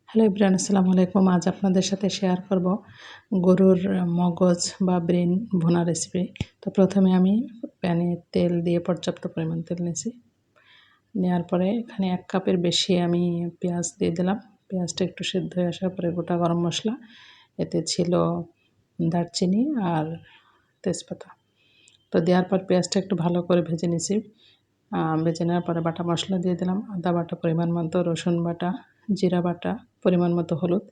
Hello everyone, আসসালামু আলাইকুম। আজ আপনাদের সাথে শেয়ার করব গরুর মগজ বা ব্রেন ভুনা রেসিপি। তো প্রথমে আমি প্যানে তেল দিয়ে পর্যাপ্ত পরিমাণ তেল নিয়েছি। নেওয়ার পরে এখানে 1 কাপের বেশি আমি পেঁয়াজ দিয়ে দিলাম। পেঁয়াজটা একটু সেদ্ধ হয়ে আসার পরে গোটা গরম মশলা, এতে ছিল দারচিনি আর তেজপাতা। তো দেওয়ার পর পেঁয়াজটা একটু ভালো করে ভেজে নিয়েছি। ভেজে নেওয়ার পরে বাটা মশলা দিয়ে দিলাম, আদা বাটা পরিমাণ মতো, রসুন বাটা, জিরা বাটা, পরিমাণ মতো হলুদ।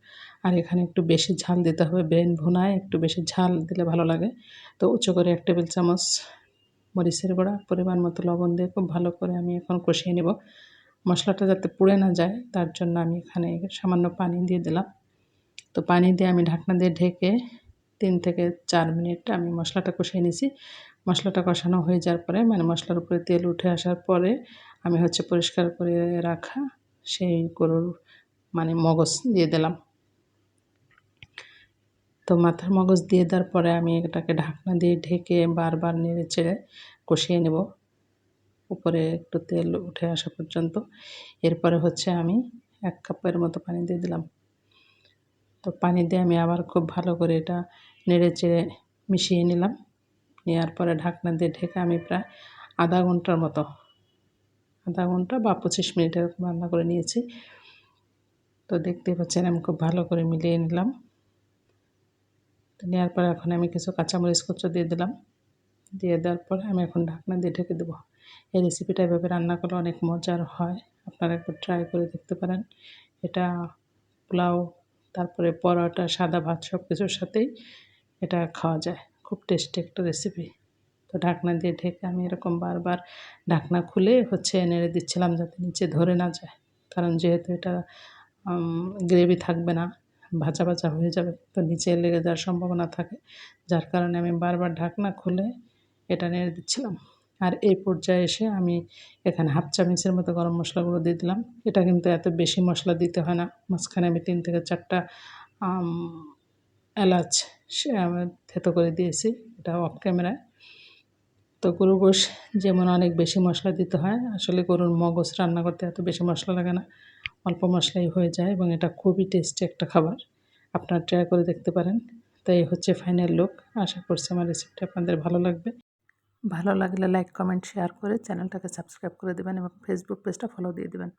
আর এখানে একটু বেশি ঝাল দিতে হবে, ব্রেন ভুনায় একটু বেশি ঝাল দিলে ভালো লাগে। তো উঁচু করে 1 টেবিল চামচ মরিচের গুঁড়া, পরিমাণ মতো লবণ দিয়ে খুব ভালো করে আমি এখন কষিয়ে নেব। মশলাটা যাতে পুড়ে না যায় তার জন্য আমি এখানে সামান্য পানি দিয়ে দিলাম। তো পানি দিয়ে আমি ঢাকনা দিয়ে ঢেকে 3 থেকে 4 মিনিট আমি মশলাটা কষিয়ে নিয়েছি। মশলাটা কষানো হয়ে যাওয়ার পরে মশলার উপরে তেল উঠে আসার পরে আমি পরিষ্কার করে রাখা সেই গরুর মগজ দিয়ে দিলাম। তো মাথার মগজ দিয়ে দেওয়ার পরে আমি এটাকে ঢাকনা দিয়ে ঢেকে বারবার নেড়ে চেড়ে কষিয়ে নেব উপরে একটু তেল উঠে আসা পর্যন্ত। এরপরে আমি 1 কাপের মতো পানি দিয়ে দিলাম। তো পানি দিয়ে আমি আবার খুব ভালো করে এটা নেড়ে চেড়ে মিশিয়ে নিলাম। নেওয়ার পরে ঢাকনা দিয়ে ঢেকে আমি প্রায় আধা ঘন্টা বা 25 মিনিট এরকম রান্না করে নিয়েছি। তো দেখতেই পাচ্ছেন আমি খুব ভালো করে মিলিয়ে নিলাম। তো নেওয়ার পরে এখন আমি কিছু কাঁচামরিচ কুচো দিয়ে দিলাম। দিয়ে দেওয়ার পরে আমি এখন ঢাকনা দিয়ে ঢেকে দেবো। এই রেসিপিটা এভাবে রান্না করলে অনেক মজার হয়, আপনারা একবার ট্রাই করে দেখতে পারেন। এটা পোলাও, তারপরে পরোটা, সাদা ভাত সব কিছুর সাথেই এটা খাওয়া যায়। খুব টেস্টি একটা রেসিপি। তো ঢাকনা দিয়ে ঢেকে আমি এরকম বারবার ঢাকনা খুলে নেড়ে দিচ্ছিলাম যাতে নিচে ধরে না যায়। কারণ যেহেতু এটা গ্রেভি থাকবে না, ভাজা ভাজা হয়ে যাবে, তো নিচে লেগে যাওয়ার সম্ভাবনা থাকে। যার কারণে আমি বারবার ঢাকনা খুলে এটা নেড়ে দিচ্ছিলাম। আর এই পর্যায়ে এসে আমি এখানে 1/2 চামচের মতো গরম মশলা গুঁড়ো দিয়ে দিলাম। এটা কিন্তু এত বেশি মশলা দিতে হয় না। মাঝখানে আমি 3 থেকে 4টা এলাচ থেতো করে দিয়েছি, এটা অফ ক্যামেরায়। তো গরুর গোশ যেমন অনেক বেশি মশলা দিতে হয়, আসলে গরুর মগজ রান্না করতে এত বেশি মশলা লাগে না, অল্প মশলাই হয়ে যায় এবং এটা খুবই টেস্টি একটা খাবার। আপনারা ট্রাই করে দেখতে পারেন। তো এই ফাইনাল লুক। আশা করছি আমার রেসিপিটা আপনাদের ভালো লাগবে। ভালো লাগলে লাইক, কমেন্ট, শেয়ার করে চ্যানেলটাকে সাবস্ক্রাইব করে দেবেন এবং ফেসবুক পেজটা ফলো দিয়ে দেবেন।